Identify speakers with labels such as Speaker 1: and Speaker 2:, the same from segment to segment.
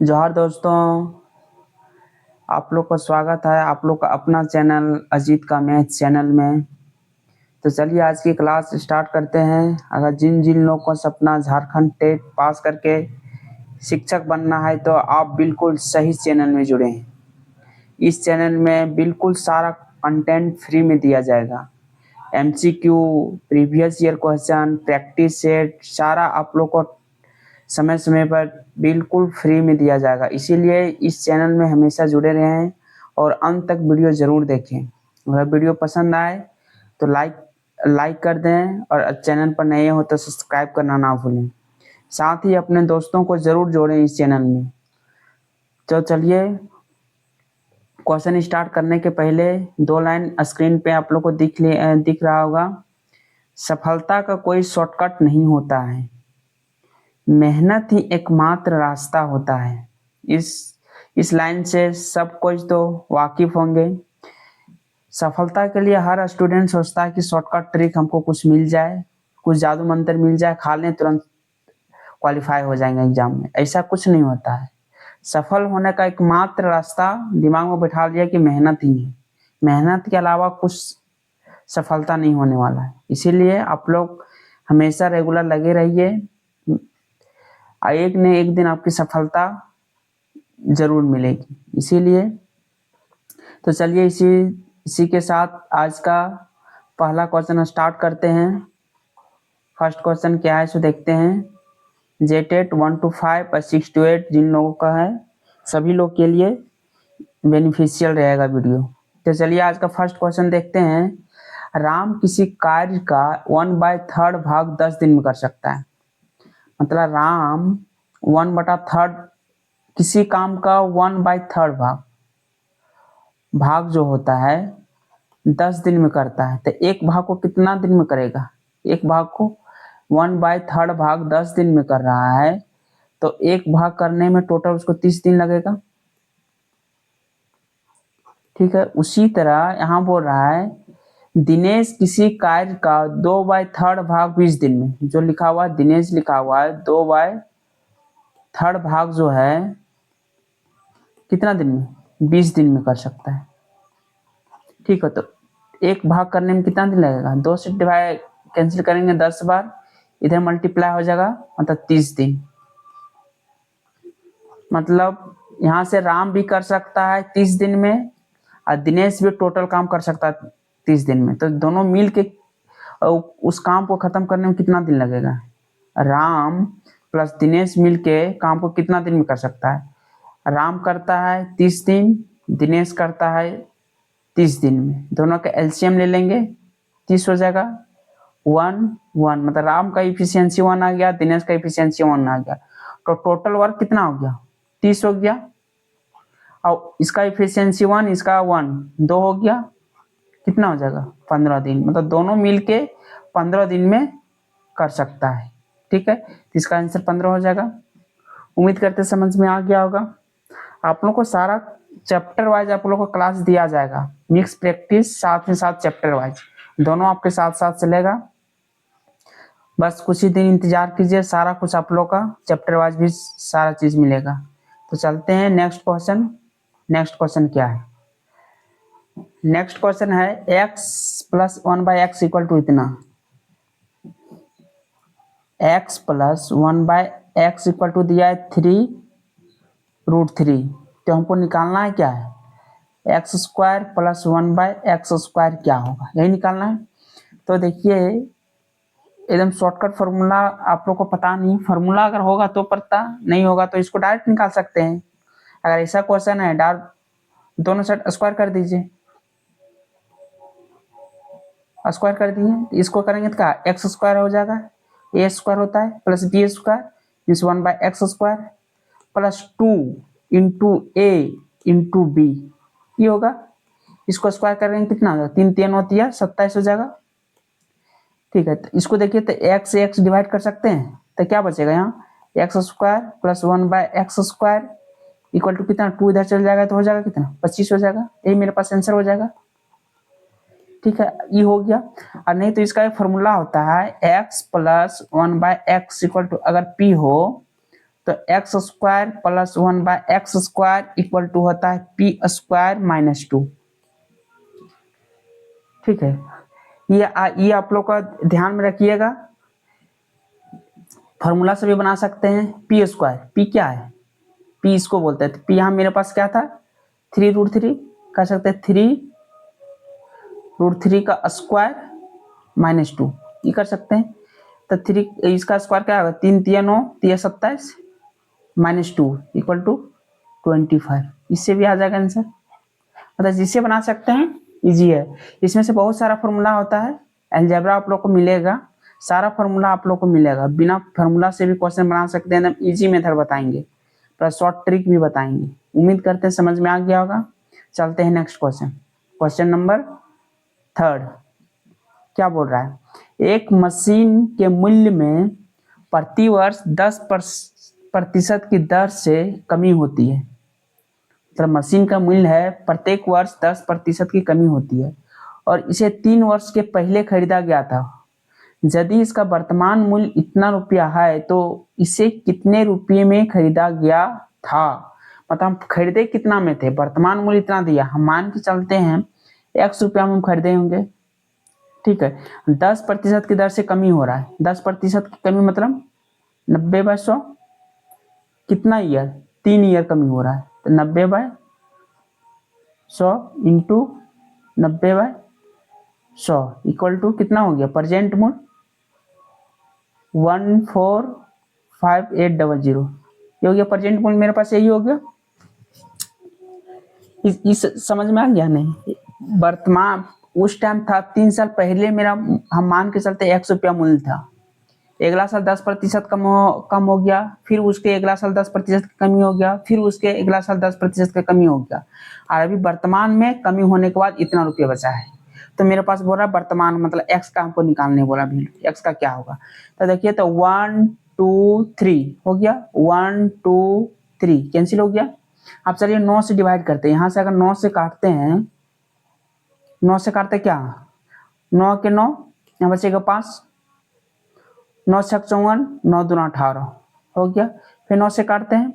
Speaker 1: जोहार दोस्तों, आप लोग का स्वागत है आप लोग का अपना चैनल अजीत का मैथ चैनल में। तो चलिए आज की क्लास स्टार्ट करते हैं। अगर जिन जिन लोगों को सपना झारखंड टेट पास करके शिक्षक बनना है तो आप बिल्कुल सही चैनल में जुड़े हैं। इस चैनल में बिल्कुल सारा कंटेंट फ्री में दिया जाएगा। MCQ, previous year question, practice set सारा आप लोग को समय समय पर बिल्कुल फ्री में दिया जाएगा। इसीलिए इस चैनल में हमेशा जुड़े रहें और अंत तक वीडियो ज़रूर देखें। अगर वीडियो पसंद आए तो लाइक कर दें और चैनल पर नए हो तो सब्सक्राइब करना ना भूलें। साथ ही अपने दोस्तों को ज़रूर जोड़ें इस चैनल में। तो चलिए क्वेश्चन स्टार्ट करने के पहले दो लाइन स्क्रीन पे आप लोग को दिख रहा होगा। सफलता का कोई शॉर्टकट नहीं होता है, मेहनत ही एकमात्र रास्ता होता है। इस लाइन से सब कुछ तो वाकिफ होंगे। सफलता के लिए हर स्टूडेंट सोचता है कि शॉर्टकट ट्रिक हमको कुछ मिल जाए, कुछ जादू मंत्र मिल जाए, खा लें तुरंत क्वालिफाई हो जाएंगे एग्जाम में। ऐसा कुछ नहीं होता है। सफल होने का एकमात्र रास्ता दिमाग में बैठा लिया कि मेहनत ही है। मेहनत के अलावा कुछ सफलता नहीं होने वाला है। इसीलिए आप लोग हमेशा रेगुलर लगे रहिए। एक न एक दिन आपकी सफलता जरूर मिलेगी। इसीलिए तो चलिए इसी इसी के साथ आज का पहला क्वेश्चन स्टार्ट करते हैं। फर्स्ट क्वेश्चन क्या है सो देखते हैं। जेटेट 1 to 5 और 6 to 8 जिन लोगों का है सभी लोग के लिए बेनिफिशियल रहेगा वीडियो। तो चलिए आज का फर्स्ट क्वेश्चन देखते हैं। राम किसी कार्य का 1/3 भाग 10 दिन में कर सकता है। मतलब राम 1/3 किसी काम का 1/3 भाग जो होता है 10 दिन में करता है। तो एक भाग को कितना दिन में करेगा? एक भाग को 1/3 भाग 10 दिन में कर रहा है तो एक भाग करने में टोटल उसको 30 दिन लगेगा। ठीक है, उसी तरह यहाँ बोल रहा है दिनेश किसी कार्य का 2/3 भाग 20 दिन में, जो लिखा हुआ है दिनेश लिखा हुआ है 2/3 भाग जो है कितना दिन में? 20 दिन में कर सकता है। ठीक है, तो एक भाग करने में कितना दिन लगेगा? 2 से डिवाइड कैंसिल करेंगे 10 बार, इधर मल्टीप्लाई हो जाएगा मतलब 30 दिन। मतलब यहाँ से राम भी कर सकता है 30 दिन में और दिनेश भी टोटल काम कर सकता है 30 दिन में। तो दोनों मिल के उस काम को खत्म करने में कितना दिन लगेगा? राम प्लस दिनेश मिल के काम को कितना दिन में कर सकता है? राम करता है 30 दिन, दिनेश करता है 30 दिन में। दोनों का एलसीएम ले लेंगे, 30 हो जाएगा। 1 मतलब राम का इफिशियंसी 1 आ गया, दिनेश का इफिशियंसी 1 आ गया। तो टोटल वर्क कितना हो गया? 30 हो गया। और इसका इफिशियंसी 1, इसका 1, 2 हो गया। कितना हो जाएगा? 15 दिन। मतलब दोनों मिलके 15 दिन में कर सकता है। ठीक है, तो इसका आंसर 15 हो जाएगा। उम्मीद करते समझ में आ गया होगा। आप लोग को सारा चैप्टर वाइज आप लोग को क्लास दिया जाएगा, मिक्स प्रैक्टिस साथ में साथ चैप्टर वाइज दोनों आपके साथ साथ चलेगा। बस कुछ ही दिन इंतजार कीजिए, सारा कुछ आप लोग का चैप्टर वाइज भी सारा चीज मिलेगा। तो चलते हैं नेक्स्ट क्वेश्चन। नेक्स्ट क्वेश्चन क्या है? नेक्स्ट क्वेश्चन है x plus 1/x equal to इतना। x plus 1/x equal to दिया है 3√3। तो हमको निकालना है क्या है? x² प्लस 1/x² क्या होगा, यही निकालना है। तो देखिए एकदम शॉर्टकट फार्मूला आप लोग को पता नहीं, फार्मूला अगर होगा तो पता, नहीं होगा तो इसको डायरेक्ट निकाल सकते हैं। अगर ऐसा क्वेश्चन है डायरेक्ट दोनों साइड स्क्वायर कर दीजिए। स्क्वायर कर दिए, इसको करेंगे तो क्या x² हो जाएगा, a² होता है plus b² means 1/x² plus 2 into a into b, ये होगा। इसको स्क्वायर करेंगे कितना होगा? 3 3 होती है 27 हो जाएगा। ठीक है, तो इसको देखिए तो x से x डिवाइड कर सकते हैं तो क्या बचेगा यहाँ? x² plus 1/x² equal to कितना? 2 इधर चल जाएगा तो हो जाएगा कितना? 25 हो जाएगा। यही मेरे पास आंसर हो जाएगा। ठीक है, ये हो गया। और नहीं तो इसका एक फॉर्मूला होता है x plus 1/x equal to, अगर p हो तो X square plus 1/x² equal to होता है p² - 2। ठीक है, ये आप लोग का ध्यान में रखिएगा। फॉर्मूला से भी बना सकते हैं। p², p क्या है, p इसको बोलते हैं। तो p यहाँ मेरे पास क्या था 3√3, कर सकते हैं 3√3 का स्क्वायर -2, ये कर सकते हैं। तो 3 इसका स्क्वायर क्या होगा 3 × 9 × 27 -2 इक्वल टू 25। इससे भी आ जाएगा आंसर। मतलब जिससे बना सकते हैं, इजी है। इसमें से बहुत सारा फॉर्मूला होता है, अलजेब्रा आप लोग को मिलेगा, सारा फॉर्मूला आप लोग को मिलेगा। बिना फॉर्मूला से भी क्वेश्चन बना सकते हैं, एकदम इजी मेथड बताएंगे, प्लस शॉर्ट ट्रिक भी बताएंगे। उम्मीद करते हैं समझ में आ गया होगा। चलते हैं नेक्स्ट क्वेश्चन, क्वेश्चन नंबर 3। क्या बोल रहा है, एक मशीन के मूल्य में प्रति वर्ष 10% की दर से कमी होती है। मतलब मशीन का मूल्य है प्रत्येक वर्ष 10% की कमी होती है और इसे 3 वर्ष के पहले खरीदा गया था। यदि इसका वर्तमान मूल्य इतना रुपया है तो इसे कितने रुपये में खरीदा गया था। मतलब हम खरीदे कितना में थे, वर्तमान मूल्य इतना दिया, हम मान के चलते हैं x रुपया में हम खरीदे होंगे। ठीक है, 10% की दर से कमी हो रहा है। 10% की कमी मतलब 90/100, कितना ईयर, 3 ईयर कमी हो रहा है। तो 90/100 इंटू 90/100 इक्वल टू कितना हो गया, प्रेजेंट मूल्य 145800। ये हो गया प्रेजेंट मूल्य, मेरे पास यही हो गया। इस समझ में आ गया नहीं। वर्तमान उस टाइम था 3 साल पहले मेरा, हम मान के चलते x रुपया मूल्य था। अगला साल 10% कम हो गया, फिर उसके अगला साल 10% की कमी हो गया, फिर उसके अगला साल 10% की कमी हो गया, और अभी वर्तमान में कमी होने के बाद इतना रुपया बचा है। तो मेरे पास बोल रहा है वर्तमान मतलब x का हमको निकालने बोला, भी x का क्या होगा। तो देखिए, तो 1 2 3 हो गया, 1 2 3 कैंसिल हो गया। अब चलिए 9 से डिवाइड करते हैं। यहाँ से अगर 9 से काटते हैं, 9 से काटते क्या, 9 के 9 यहाँ बचेगा 5, 9 × 6 = 54, 9 × 2 = 18 हो गया। फिर 9 से काटते हैं,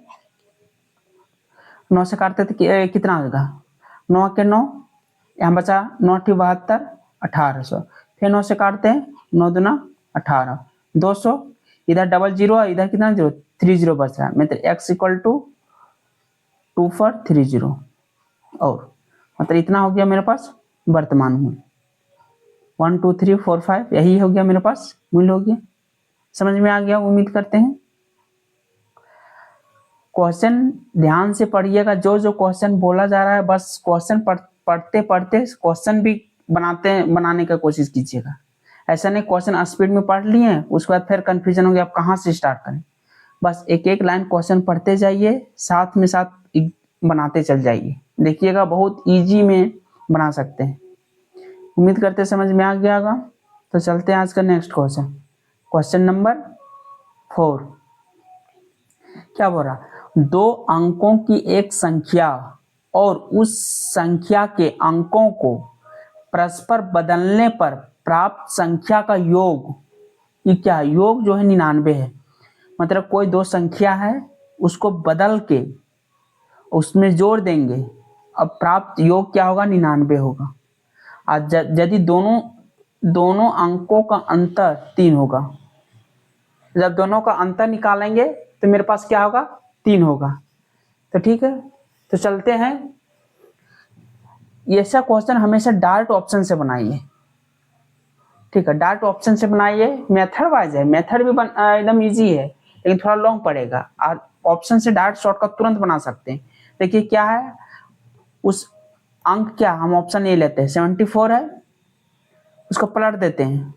Speaker 1: 9 से काटते तो कितना होगा, 9 के 9 यहाँ बचा 9 × 72, 1800। फिर 9 से काटते हैं, 9 × 2 = 18, 200। इधर डबल जीरो है, इधर कितना जीरो, 30 बच रहा है। मतलब x = 2 for 30 और मतलब इतना हो गया मेरे पास वर्तमान मूल्य। 1 2 3 4 5 यही हो गया मेरे पास मूल्य हो गया। समझ में आ गया उम्मीद करते हैं। क्वेश्चन ध्यान से पढ़िएगा, जो जो क्वेश्चन बोला जा रहा है बस क्वेश्चन पढ़ते पढ़ते क्वेश्चन भी बनाने का कोशिश कीजिएगा। ऐसा नहीं क्वेश्चन स्पीड में पढ़ लिए उसके बाद फिर कंफ्यूजन हो गया आप कहाँ से स्टार्ट करें। बस एक एक लाइन क्वेश्चन पढ़ते जाइए, साथ में साथ बनाते चल जाइए, देखिएगा बहुत इजी में बना सकते हैं। उम्मीद करते समझ में आ गया होगा। तो चलते हैं आज का नेक्स्ट क्वेश्चन, क्वेश्चन नंबर 4। क्या बोल रहा, 2 अंकों की एक संख्या और उस संख्या के अंकों को परस्पर बदलने पर प्राप्त संख्या का योग, ये क्या है, योग जो है 99 है। मतलब कोई 2 संख्या है, उसको बदल के उसमें जोड़ देंगे, अब प्राप्त योग क्या होगा, 99 होगा। और यदि दोनों अंकों का अंतर 3 होगा, जब दोनों का अंतर निकालेंगे तो मेरे पास क्या होगा, 3 होगा। तो ठीक है, तो चलते हैं। ऐसा क्वेश्चन हमेशा डायरेक्ट ऑप्शन से बनाइए। ठीक है, डायरेक्ट ऑप्शन से बनाइए, मेथड वाइज है, मेथड भी एकदम इजी है लेकिन थोड़ा लॉन्ग पड़ेगा। और ऑप्शन से डायरेक्ट शॉर्टकट तुरंत बना सकते हैं। देखिए क्या है, उस अंक क्या, हम ऑप्शन ए लेते हैं, 74 है, उसको पलट देते हैं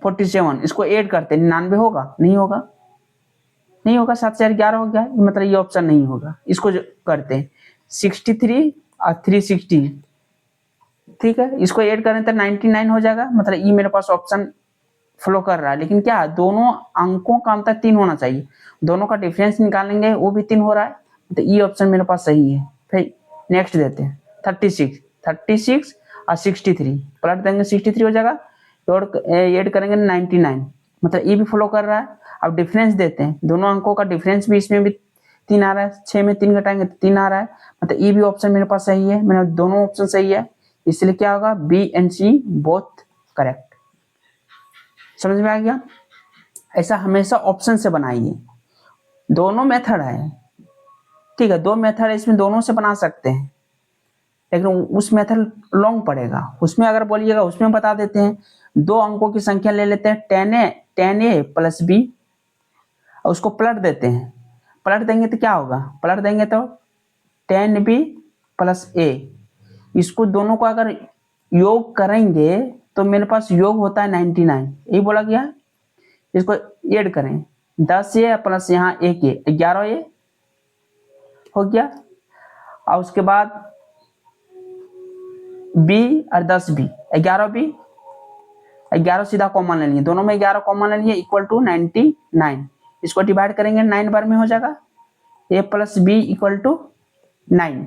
Speaker 1: 47, इसको ऐड करते हैं, 99 होगा, नहीं होगा, नहीं होगा, 7 4 11 हो गया, मतलब ये ऑप्शन नहीं होगा। इसको जो करते हैं 63 और 360, ठीक है, इसको ऐड करें तो 99 हो जाएगा, मतलब ये मेरे पास ऑप्शन फ्लो कर रहा है। लेकिन क्या, दोनों अंकों का अंतर 3 होना चाहिए, दोनों का डिफरेंस निकालेंगे वो भी 3 हो रहा है, तो ये ऑप्शन मेरे पास सही है। फिर नेक्स्ट देते हैं 36 और 63, पलट देंगे 63 हो जाएगा, और ऐड करेंगे 99, मतलब ये भी फ्लो कर रहा है। अब डिफरेंस देते हैं, दोनों अंकों का डिफरेंस भी इसमें भी 3 आ रहा है, 6 में 3 घटाएंगे तो 3 आ रहा है, मतलब ई भी ऑप्शन मेरे पास सही है, मेरा दोनों ऑप्शन सही है, इसलिए क्या होगा B and C both correct. समझ में आ गया? ऐसा हमेशा ऑप्शन से बनाइए, दोनों मेथड है, ठीक है, 2 मेथड है, इसमें दोनों से बना सकते हैं, लेकिन उस मेथड लॉन्ग पड़ेगा, उसमें अगर बोलिएगा उसमें बता देते हैं। 2 अंकों की संख्या ले लेते हैं 10a प्लस बी, और उसको पलट देते हैं, पलट देंगे तो क्या होगा, पलट देंगे तो 10b प्लस a, इसको दोनों को अगर योग करेंगे तो मेरे पास योग होता है 99, यही बोला गया। इसको ऐड करें 10a प्लस यहाँ 1a 11a हो गया, और उसके बाद b और 10b 11b, 11 सीधा कॉमन ले लिए, दोनों में 11 कॉमन ले लिए, इक्वल टू 99, इसको डिवाइड करेंगे 9 बार में हो जाएगा, a plus B equal to 9,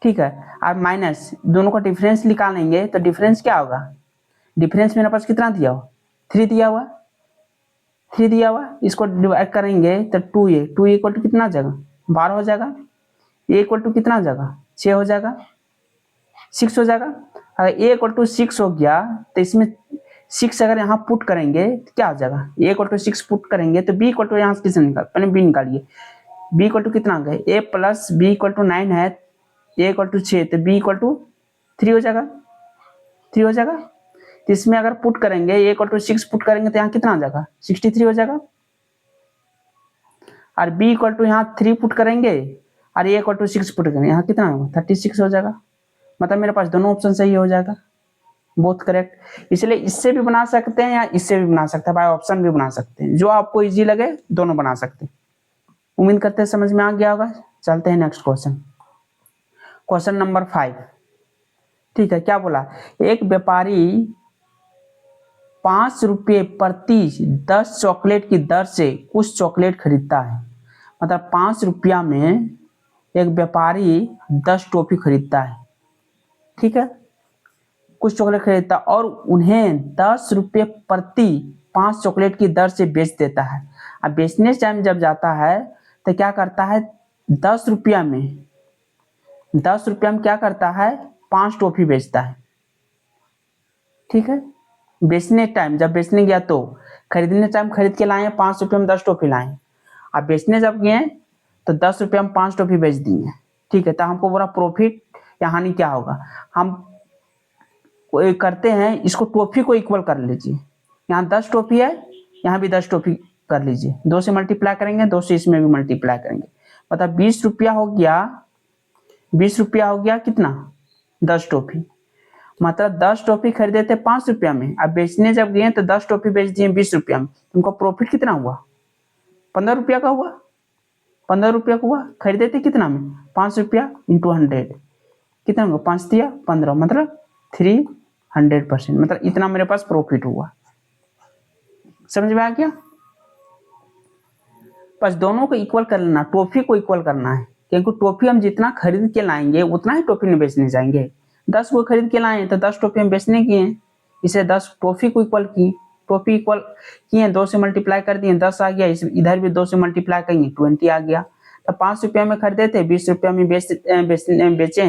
Speaker 1: ठीक है। और माइनस दोनों का डिफरेंस निकालेंगे तो डिफरेंस क्या होगा, डिफरेंस मेरे पास कितना दिया हुआ 3 दिया हुआ, 3 दिया हुआ, इसको डिवाइड करेंगे तो 2a इक्वल टू कितना जगह 12 हो जाएगा, a इक्वल टू कितना जगह 6 हो जाएगा, 6 हो जाएगा। अगर a इक्वल टू 6 हो गया तो इसमें 6 अगर यहाँ पुट करेंगे तो क्या हो जाएगा, a इक्वल टू 6 पुट करेंगे तो b इक्वल टू यहाँ से किसने निकाल, पहले b निकालिए, b इक्वल टू कितना आ गया, a plus B equal to 9 है, a इक्वल टू 6 तो b इक्वल टू 3 हो जाएगा, 3 हो जाएगा। तो इसमें अगर पुट करेंगे a इक्वल टू 6 पुट करेंगे तो यहाँ कितना आ जाएगा 63 हो जाएगा, और b इक्वल टू यहाँ 3 पुट करेंगे और a इक्वल टू 6 पुट करेंगे, यहाँ कितना होगा 36 हो जाएगा, मतलब मेरे पास दोनों ऑप्शन सही हो जाएगा, बोथ करेक्ट। इसलिए इससे भी बना सकते हैं या इससे भी बना सकते हैं, बाय ऑप्शन भी बना सकते हैं, जो आपको इजी लगे दोनों बना सकते हैं। उम्मीद करते हैं समझ में आ गया होगा। चलते हैं नेक्स्ट क्वेश्चन, क्वेश्चन नंबर 5, ठीक है। क्या बोला, एक व्यापारी 5 रुपये प्रति 10 चॉकलेट की दर से कुछ चॉकलेट खरीदता है, मतलब 5 रुपया में एक व्यापारी 10 टॉफी खरीदता है, ठीक है, कुछ चॉकलेट खरीदता और उन्हें 10 रुपये प्रति 5 चॉकलेट की दर से बेच देता है। अब बेचने टाइम जब जाता है तो क्या करता है, 10 रुपया में क्या करता है 5 टॉफी बेचता है, ठीक है। बेचने टाइम जब बेचने गया तो खरीदने टाइम खरीद के लाए 5 रुपये में 10 टॉफी लाए, अब बेचने जब गए तो 10 रुपये में 5 टॉफी बेच दिए, ठीक है। तो हमको बोला प्रॉफिट या हानि क्या होगा, हम करते हैं इसको टॉफी को इक्वल कर लीजिए, यहाँ 10 टॉफी है, यहाँ भी 10 टॉफी कर लीजिए, 2 से मल्टीप्लाई करेंगे, 2 से इसमें भी मल्टीप्लाई करेंगे, मतलब 20 रुपया हो गया, 20 रुपया हो गया कितना 10 टॉफी, मतलब 10 टॉफी खरीदे थे 5 रुपया में, अब बेचने जब गए तो 10 टॉफी बेच दिए 20 रुपया में, तुमको प्रॉफिट कितना हुआ 15 रुपया का हुआ, 15 रुपया का हुआ, खरीदे थे कितना में 5 रुपया इंटू 100 कितना होगा 5 दिया 15, मतलब 300%, मतलब इतना मेरे पास प्रॉफिट हुआ। समझ में आ गया? बस दोनों को इक्वल कर लेना, टॉफी को इक्वल करना है, क्योंकि टॉफी हम जितना खरीद के लाएंगे उतना ही टॉफी में बेचने जाएंगे, 10 को खरीद के लाए तो 10 टॉफी हम बेचने किए, इसे 10 टॉफी को इक्वल की, टॉफी इक्वल किए, 2 से मल्टीप्लाई कर दिए 10 आ गया, इधर भी 2 से मल्टीप्लाई करेंगे 20 आ गया। तो 5 रुपया में खरीदे थे 20 रुपया में बेचे,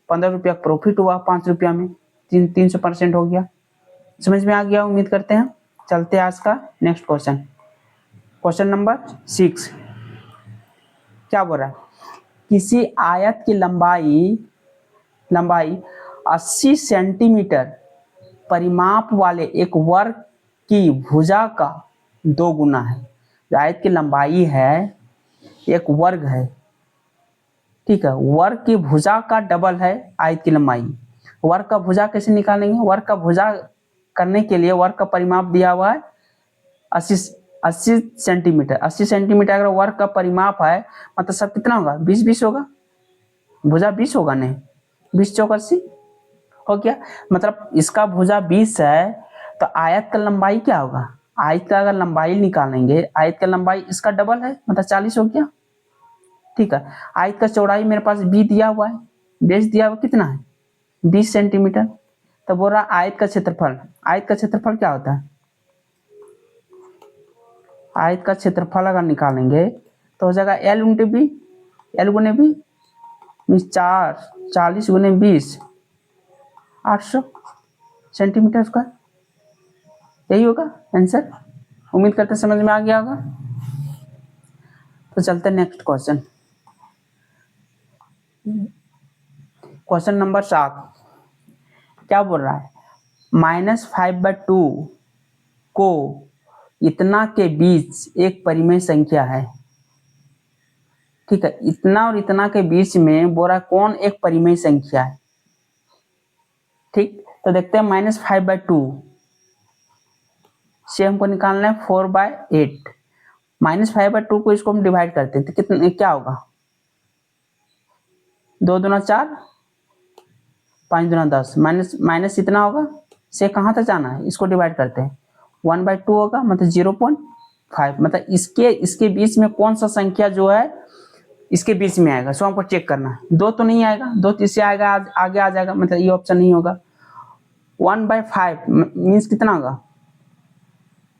Speaker 1: 15 रुपया प्रॉफिट हुआ, 5 रुपया में 300% हो गया। समझ में आ गया उम्मीद करते हैं। चलते हैं आज का नेक्स्ट क्वेश्चन, क्वेश्चन नंबर 6। क्या बोल रहा है, किसी आयत की लंबाई 80 सेंटीमीटर परिमाप वाले एक वर्ग की भुजा का 2 गुना है। जो आयत की लंबाई है एक वर्ग है, ठीक है, वर्ग की भुजा का डबल है आयत की लंबाई। वर्ग का भुजा कैसे निकालेंगे, वर्ग का भुजा करने के लिए वर्ग का परिमाप दिया हुआ है 80 सेंटीमीटर, 80 सेंटीमीटर अगर वर्ग का परिमाप है मतलब सब कितना होगा 20 होगा, भुजा 20 होगा, नहीं 20 चौक 80 हो गया, मतलब इसका भुजा 20 है तो आयत का लंबाई क्या होगा, आयत का अगर लंबाई निकालेंगे आयत का लंबाई इसका डबल है मतलब 40 हो गया, ठीक है। आयत का चौड़ाई मेरे पास बी दिया हुआ है, बेस दिया हुआ कितना है 20 सेंटीमीटर, तो बोल रहा आयत का क्षेत्रफल क्या होता है, आयत का क्षेत्रफल अगर निकालेंगे तो हो जाएगा एल गुणे बी, एल गुणे बी मीन्स 40 गुणे 20 800 सेंटीमीटर स्क्वायर। यही होगा आंसर। उम्मीद करते समझ में आ गया होगा। तो चलते हैं नेक्स्ट क्वेश्चन। क्वेश्चन नंबर 7 क्या बोल रहा है, -5/2 को इतना के बीच एक परिमेय संख्या है। ठीक है, इतना और इतना के बीच में बोल रहा कौन एक परिमेय संख्या है। ठीक, तो देखते हैं -5/2 से हमको निकालना है 4/8। -5/2 को इसको हम डिवाइड करते हैं तो कितना क्या होगा, 2 दूना 4, 5 दूना 10, माइनस इतना होगा से कहाँ तक जाना है, इसको डिवाइड करते हैं 1/2 होगा मतलब 0.5, मतलब इसके बीच में कौन सा संख्या जो है इसके बीच में आएगा, सो हमको चेक करना है। 2 तो नहीं आएगा, 2 तो इससे आएगा, आगे आ जाएगा, मतलब ये ऑप्शन नहीं होगा। 1/5 मीन्स कितना होगा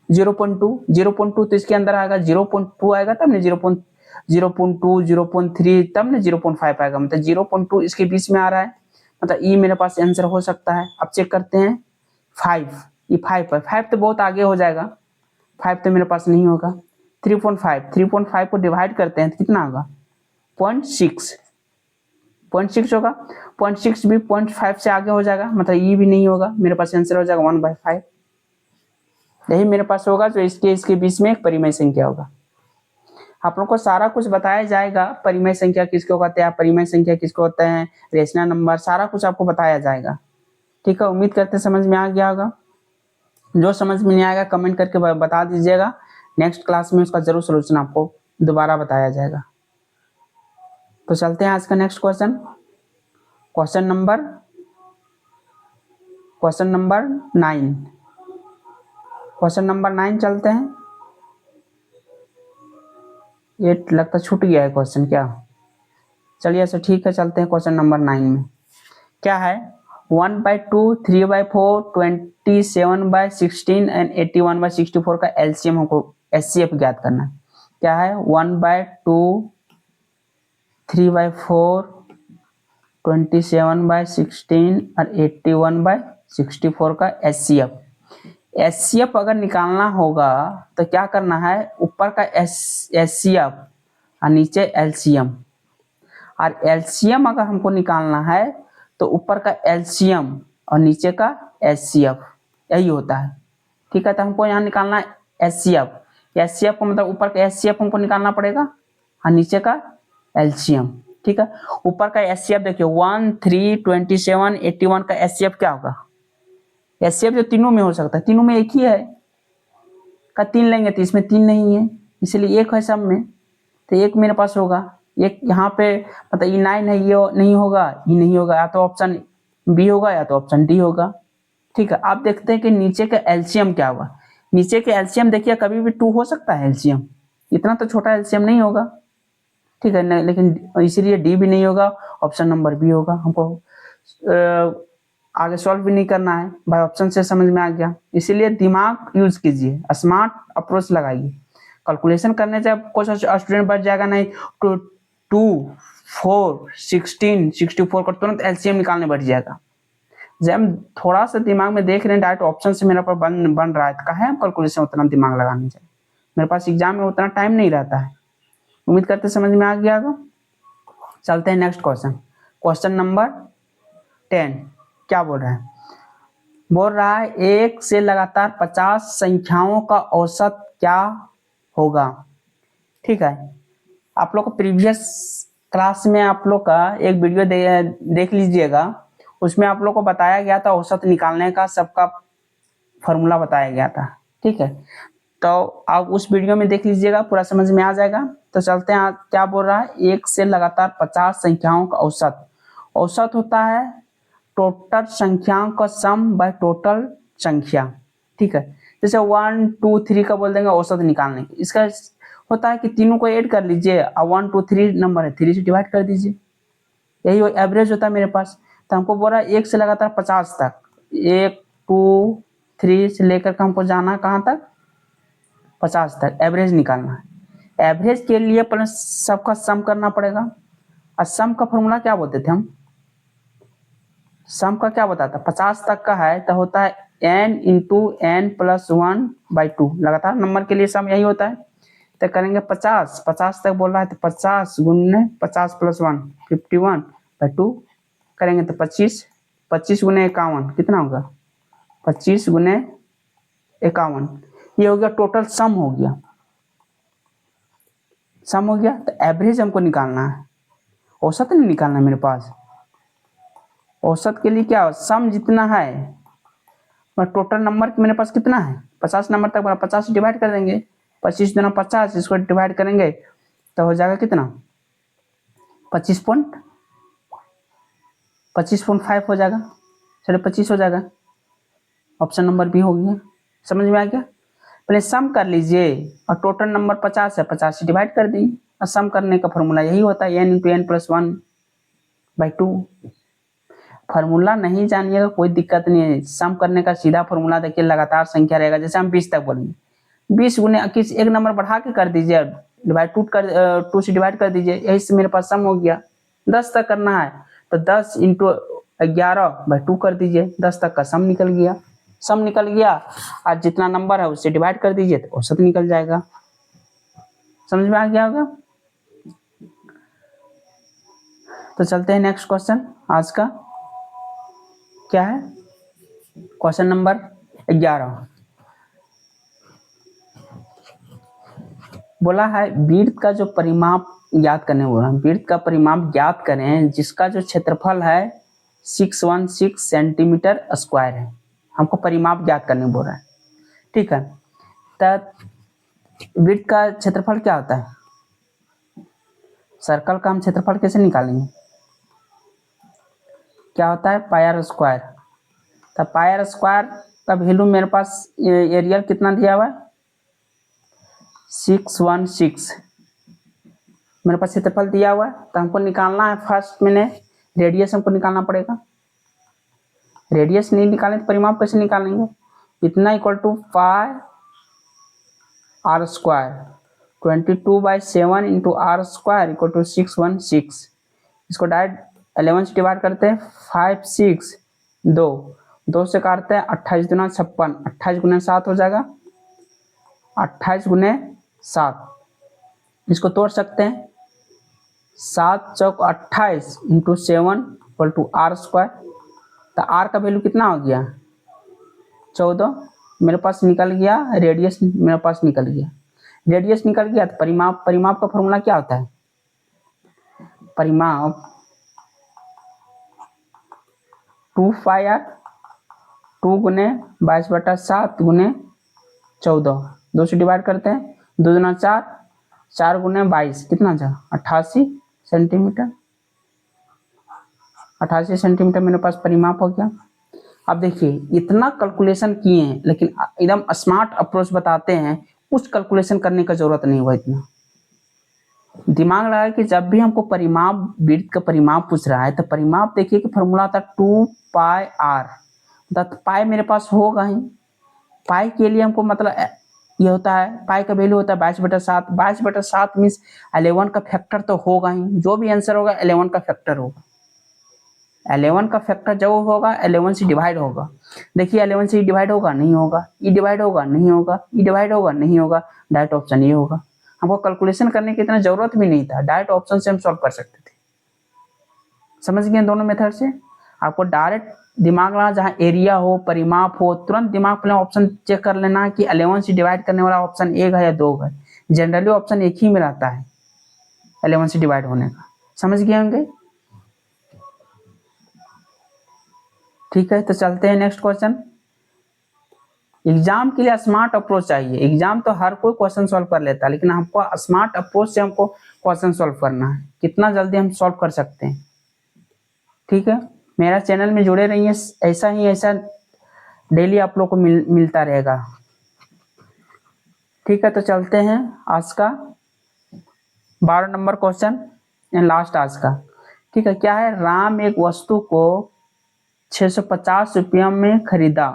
Speaker 1: 0.2, 0.2 तो इसके अंदर आएगा, 0.2 आएगा तब नहीं 0.2, 0.3 तब ना 0.5 आएगा, मतलब 0.2 इसके बीच में आ रहा है, मतलब ई मेरे पास आंसर हो सकता है। अब चेक करते हैं 5, ये 5 है, 5 तो बहुत आगे हो जाएगा, 5 तो मेरे पास नहीं होगा। 3.5 को डिवाइड करते हैं तो कितना होगा 0.6 होगा, 0.6 भी 0.5 से आगे हो जाएगा, मतलब ये भी नहीं होगा, मेरे पास आंसर हो जाएगा 1/5। यही मेरे पास होगा जो इसके बीच में एक परिमेय संख्या होगा। आप लोगों को सारा कुछ बताया जाएगा, परिमेय संख्या किसको कहते हैं, परिमेय संख्या किसको होते हैं, रेशनल नंबर, सारा कुछ आपको बताया जाएगा। ठीक है, उम्मीद करते समझ में आ गया होगा। जो समझ में नहीं आएगा कमेंट करके बता दीजिएगा, नेक्स्ट क्लास में उसका जरूर सोल्यूशन आपको दोबारा बताया जाएगा। तो चलते हैं आज का next question, question number 9। Question number 9 चलते हैं। ये लगता छूट गया है क्वेश्चन क्या, चलिए अच्छा ठीक है, चलते हैं क्वेश्चन नंबर 9 में। क्या है, 1/2, 3/4, 27/16 एंड 81/64 का एलसीएम हमको एचसीएफ ज्ञात करना है। क्या है, 1/2, 3/4, 27/16 और 81/64 का एचसीएफ। एचसीएफ अगर निकालना होगा तो क्या करना है, ऊपर का एचसीएफ और नीचे एलसीएम, और एलसीएम अगर हमको निकालना है तो ऊपर का एलसीएम और नीचे का एचसीएफ, यही होता है। ठीक है, तो हमको यहाँ निकालना है एचसीएफ, एचसीएफ को मतलब ऊपर का एचसीएफ हमको निकालना पड़ेगा और नीचे का एलसीएम। ठीक है, ऊपर का एचसीएफ देखिए 1, 3, 27, 81 का एचसीएफ क्या होगा, एचसीएफ जो तीनों में हो सकता है, तीनों में एक ही है का 3 लेंगे तो इसमें 3 नहीं है, इसलिए एक है सब में, तो एक मेरे पास होगा। एक यहाँ पे मतलब ई 9 है, ये नहीं होगा, ये नहीं होगा, या तो ऑप्शन बी होगा या तो ऑप्शन डी होगा। ठीक है, आप देखते हैं कि नीचे का एलसीएम क्या होगा, नीचे के एलसीएम देखिए कभी भी 2 हो सकता है एलसीएम, इतना तो छोटा एलसीएम नहीं होगा। ठीक है, नहीं, लेकिन इसीलिए डी भी नहीं होगा, ऑप्शन नंबर बी होगा। हमको आगे सॉल्व भी नहीं करना है, बाय ऑप्शन से समझ में आ गया, इसीलिए दिमाग यूज कीजिए, स्मार्ट अप्रोच लगाइए। कैलकुलेशन करने से कुछ स्टूडेंट बच जाएगा, नहीं तो 2, 4, 16, 64 का तुरंत एलसीएम निकालने बैठ जाएगा। जब हम थोड़ा सा दिमाग में देख रहे हैं डायरेक्ट ऑप्शन से मेरा पर बन रहा है, तो कहा है हम कैलकुलेशन उतना दिमाग लगाने चाहिए, मेरे पास एग्जाम में उतना टाइम नहीं रहता है। उम्मीद करते समझ में आ गया होगा। चलते हैं नेक्स्ट क्वेश्चन, क्वेश्चन नंबर 10 क्या बोल रहा है, बोल रहा है 1 से लगातार 50 संख्याओं का औसत क्या होगा। ठीक है, आप लोग को प्रीवियस क्लास में आप लोग का एक वीडियो देख लीजिएगा, उसमें आप लोग को बताया गया था औसत निकालने का, सबका फॉर्मूला बताया गया था। ठीक है, तो आप उस वीडियो में देख लीजिएगा, पूरा समझ में आ जाएगा। तो चलते हैं, क्या बोल रहा है, 1 से लगातार 50 संख्याओं का औसत, औसत होता है टोटल संख्याओं का सम बाय टोटल संख्या। ठीक है, जैसे 1, 2, 3 का बोल देंगे औसत निकालने की, इसका होता है कि तीनों को ऐड कर लीजिए और 1, 2, 3 नंबर है 3 से डिवाइड कर दीजिए, यही एवरेज होता है मेरे पास। तो हमको बोल रहा है 1 से लगातार 50 तक, 1, 2, 3 से लेकर के हमको जाना कहाँ तक 50 तक एवरेज निकालना है। एवरेज के लिए पहले सबका सम करना पड़ेगा, और सम का फॉर्मूला क्या बोलते थे हम? सम का क्या बताता? 50 तक का है तो होता है n इंटू एन प्लस 1/2। लगातार नंबर के लिए सम यही होता है। तो करेंगे 50 तक बोल रहा है तो 50 गुने 50 प्लस 1 51/2 करेंगे तो 25 गुने 51 कितना होगा? 25 गुने 51, ये हो गया टोटल सम हो गया। सम हो गया तो एवरेज हमको निकालना है, औसत नहीं निकालना है मेरे पास। औसत के लिए क्या, सम जितना है टोटल नंबर मेरे पास कितना है 50 नंबर तक, 50 डिवाइड कर देंगे, 25 दूना 50, इसको डिवाइड करेंगे तो हो जाएगा कितना 25.5 हो जाएगा, चलिए 25 हो जाएगा। ऑप्शन नंबर बी हो गया। समझ में आ गया? पहले सम कर लीजिए और टोटल नंबर 50 है, 50 से डिवाइड कर दी, और सम करने का फॉर्मूला यही होता है n into N plus 1/2। Formula नहीं जानिएगा कोई दिक्कत नहीं है, सम करने का सीधा फार्मूला देखिए लगातार संख्या रहेगा। जैसे हम 20 तक बोलेंगे, 20 गुने किस एक नंबर बढ़ा के कर दीजिए, डिवाइड 2 से डिवाइड कर दीजिए, यही से मेरे पास सम हो गया। 10 तक करना है तो 10 इंटू 11/2 कर दीजिए, 10 तक का सम निकल गया। सम निकल गया और जितना नंबर है उससे डिवाइड कर दीजिए तो औसत निकल जाएगा। समझ में आ गया होगा? तो चलते हैं नेक्स्ट क्वेश्चन। आज का क्या है? क्वेश्चन नंबर 11 बोला है वृत्त का जो परिमाप ज्ञात करने बोल रहा है। वृत्त का परिमाप ज्ञात करें जिसका जो क्षेत्रफल है 616 सेंटीमीटर स्क्वायर है। हमको परिमाप ज्ञात करने बोल रहा है, ठीक है। तब वृत्त का क्षेत्रफल क्या होता है? सर्कल का हम क्षेत्रफल कैसे निकालेंगे? क्या होता है? पाई आर स्क्वायर। तो पाई आर स्क्वायर का वैल्यू मेरे पास एरिया कितना दिया हुआ है 616 मेरे पास क्षेत्रफल दिया हुआ है। तो हमको निकालना है फर्स्ट मैंने रेडियस हमको निकालना पड़ेगा। रेडियस नहीं निकालें तो परिमाप कैसे निकालेंगे? इतना equal to pi R square 22/7 into R square equal to 616। इसको डायरेक्ट 11 से डिवाइड करते हैं, 5 6 2 से काटते हैं, 28 दूना 56, 28 गुने 7 हो जाएगा, 28 गुने 7। इसको तोड़ सकते हैं, 7 चौक 28 into 7 equal to R square. तो आर का वैल्यू कितना हो गया 14 मेरे पास निकल गया। रेडियस मेरे पास निकल गया। रेडियस निकल गया तो परिमाप का फॉर्मूला क्या होता है? परिमाप 2 पाई आर 2 गुने 22/7 गुने 14, 2 से डिवाइड करते हैं, 2 दूना 4, 4 गुने 22 कितना था 88 सेंटीमीटर। 88 सेंटीमीटर मेरे पास परिमाप हो गया। अब देखिए इतना कैलकुलेशन किए हैं लेकिन एकदम स्मार्ट अप्रोच बताते हैं, कुछ कैलकुलेशन करने का जरूरत नहीं हुआ। इतना दिमाग लगा कि जब भी हमको परिमाप वृत्त का परिमाप पूछ रहा है तो परिमाप देखिए कि फॉर्मूला था 2 पाई आर। तो पाई मेरे पास होगा ही, पाई के लिए हमको मतलब ये होता है, पाई का वैल्यू होता है 22/7। 22/7 मीन्स 11 का फैक्टर तो होगा ही, जो भी आंसर होगा 11 का फैक्टर होगा। 11 का फैक्टर जब होगा 11 से डिवाइड होगा। देखिए 11 से डिवाइड होगा नहीं होगा, ई डिवाइड होगा नहीं होगा, ई डिवाइड होगा नहीं होगा, डायरेक्ट ऑप्शन ये होगा। हमको कैलकुलेशन करने की इतना जरूरत भी नहीं था, डायरेक्ट ऑप्शन से हम सॉल्व कर सकते थे। समझ गए दोनों मेथड से? आपको डायरेक्ट दिमाग लगाना, जहाँ एरिया हो परिमाप हो तुरंत दिमाग पहले ऑप्शन चेक कर लेना कि 11 से डिवाइड करने वाला ऑप्शन 1 है या 2 है। जनरली ऑप्शन एक ही में रहता है 11 से डिवाइड होने का। समझ गए होंगे? ठीक है, तो चलते हैं नेक्स्ट क्वेश्चन। एग्जाम के लिए स्मार्ट अप्रोच चाहिए। एग्जाम तो हर कोई क्वेश्चन सॉल्व कर लेता है, लेकिन हमको स्मार्ट अप्रोच से हमको क्वेश्चन सॉल्व करना है, कितना जल्दी हम सॉल्व कर सकते हैं। ठीक है, मेरा चैनल में जुड़े रहिए, ऐसा डेली आप लोग को मिलता रहेगा। ठीक है, तो चलते हैं आज का 12 नंबर क्वेश्चन लास्ट आज का। ठीक है, क्या है? राम एक वस्तु को 650 रुपयों में खरीदा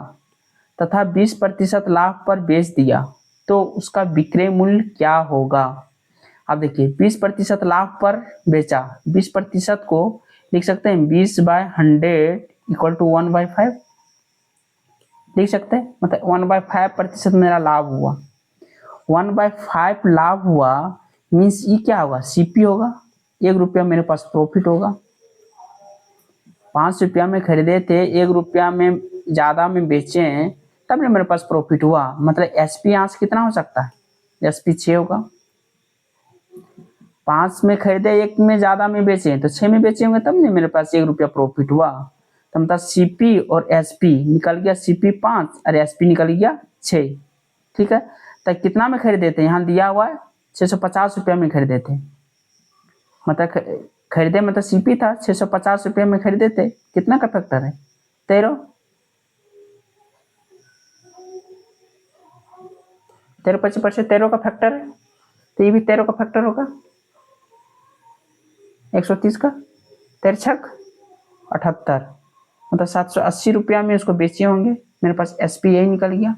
Speaker 1: तथा 20% लाभ पर बेच दिया। तो उसका विक्रय मूल्य क्या होगा। अब देखिए 20% लाभ पर बेचा, 20% को लिख सकते हैं 20/100 इक्वल टू 1/5 लिख सकते हैं, मतलब 1/5% मेरा लाभ हुआ। 1/5 लाभ हुआ मीन्स ये क्या होगा, सीपी होगा, 1 रुपया मेरे पास प्रॉफिट होगा। 5 रुपया में खरीदे थे, 1 रुपया में ज़्यादा में बेचे तब ना मेरे पास प्रॉफिट हुआ, मतलब एसपी यहाँ से कितना हो सकता है, एसपी 6 होगा। 5 में खरीदे, 1 में ज़्यादा में बेचे तो 6 में बेचे होंगे तब नहीं मेरे पास 1 रुपया प्रॉफिट हुआ। तो मतलब सीपी और एसपी निकल गया, सीपी 5 और एसपी निकल गया 6। ठीक है, तो कितना में खरीदे थे, यहाँ दिया हुआ है 650 रुपया में खरीदे थे, मतलब खरीदे मतलब सीपी था 650 रुपये में खरीदे थे। कितना का फैक्टर है, 13। 13 13 का फैक्टर है, तो ये भी 13 का फैक्टर होगा। 130 का 13 78, मतलब 780 रुपया में उसको बेचे होंगे। मेरे पास एसपी यही निकल गया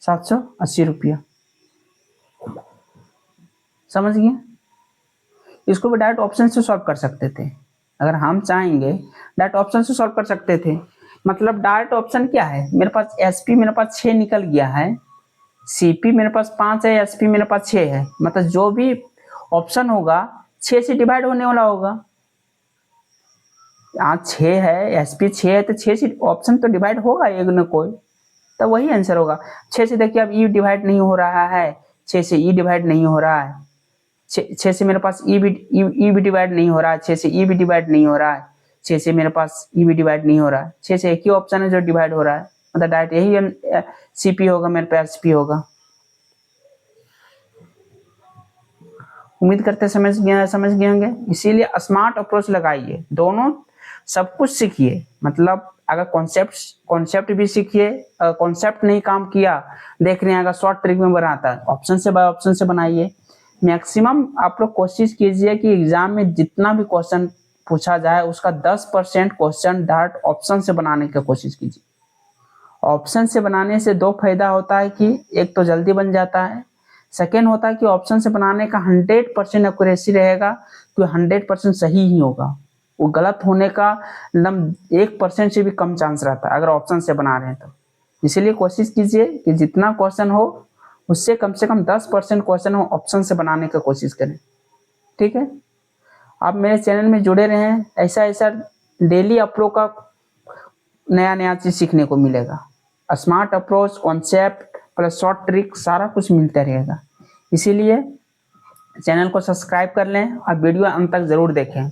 Speaker 1: 780 रुपया। समझ गए, इसको भी डायरेक्ट ऑप्शन से सॉल्व कर सकते थे, अगर हम चाहेंगे डायरेक्ट ऑप्शन से सॉल्व कर सकते थे। मतलब डायरेक्ट ऑप्शन क्या है, मेरे पास एसपी मेरे पास 6 निकल गया है, सीपी मेरे पास 5 है, एसपी मेरे पास 6 है, मतलब जो भी ऑप्शन होगा 6 से डिवाइड होने वाला होगा। यहाँ 6 है, एसपी 6 है, तो 6 से ऑप्शन तो डिवाइड होगा एक न कोई, तो वही आंसर होगा। 6 से देखिए अब ई डिवाइड नहीं हो रहा है, 6 से ई डिवाइड नहीं हो रहा है, 6 से मेरे पास ई भी डिवाइड नहीं हो रहा है, 6 से ई भी डिवाइड नहीं हो रहा है, 6 से मेरे पास ई भी डिवाइड नहीं हो रहा है, 6 से एक ही ऑप्शन है जो डिवाइड हो रहा है, मतलब डायरेक्ट यही सीपी होगा, मेरे पास एसपी होगा। उम्मीद करते समझ गए होंगे। इसीलिए स्मार्ट अप्रोच लगाइए, दोनों सब कुछ सीखिए, मतलब अगर कॉन्सेप्ट भी सीखिए, कॉन्सेप्ट नहीं काम किया देख रहे हैं अगर शॉर्ट ट्रिक में बनाता है, ऑप्शन से बाय ऑप्शन से बनाइए। मैक्सिमम आप लोग कोशिश कीजिए कि एग्जाम में जितना भी क्वेश्चन पूछा जाए उसका 10% क्वेश्चन डायरेक्ट ऑप्शन से बनाने की कोशिश कीजिए। ऑप्शन से बनाने से 2 फायदा होता है कि एक तो जल्दी बन जाता है, सेकेंड होता है कि ऑप्शन से बनाने का 100% एक्यूरेसी रहेगा, तो 100% सही ही होगा, वो गलत होने का 1% से भी कम चांस रहता है अगर ऑप्शन से बना रहे हैं तो। इसीलिए कोशिश कीजिए कि जितना क्वेश्चन हो उससे कम से कम 10% क्वेश्चन हो ऑप्शन से बनाने की कोशिश करें। ठीक है, आप मेरे चैनल में जुड़े रहें, ऐसा ऐसा डेली आप लोग का नया नया चीज़ सीखने को मिलेगा। Smart approach, concept plus short trick सारा कुछ मिलता रहेगा। इसीलिए चैनल को सब्सक्राइब कर लें और वीडियो अंत तक ज़रूर देखें।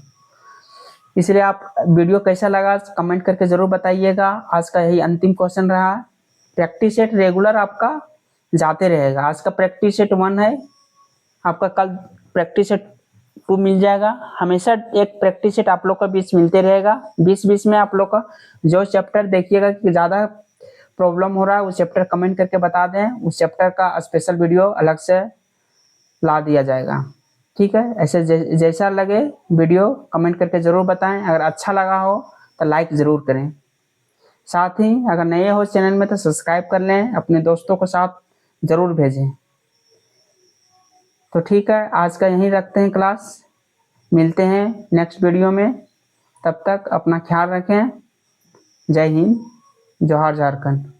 Speaker 1: इसलिए आप वीडियो कैसा लगा कमेंट करके ज़रूर बताइएगा। आज का यही अंतिम क्वेश्चन रहा। प्रैक्टिस सेट रेगुलर आपका जाते रहेगा। आज का प्रैक्टिस सेट 1 है, आपका कल प्रैक्टिस सेट 2 मिल जाएगा। हमेशा एक प्रैक्टिस सेट आप लोग का बीच मिलते रहेगा। 20-20 में आप लोग का जो चैप्टर देखिएगा कि ज़्यादा प्रॉब्लम हो रहा है उस चैप्टर कमेंट करके बता दें, उस चैप्टर का स्पेशल वीडियो अलग से ला दिया जाएगा। ठीक है, ऐसे जैसा लगे वीडियो कमेंट करके ज़रूर बताएं। अगर अच्छा लगा हो तो लाइक ज़रूर करें। साथ ही अगर नए हो चैनल में तो सब्सक्राइब कर लें, अपने दोस्तों को साथ ज़रूर भेजें। तो ठीक है, आज का यहीं रखते हैं क्लास, मिलते हैं नेक्स्ट वीडियो में। तब तक अपना ख्याल रखें। जय हिंद, जोहार झारखंड।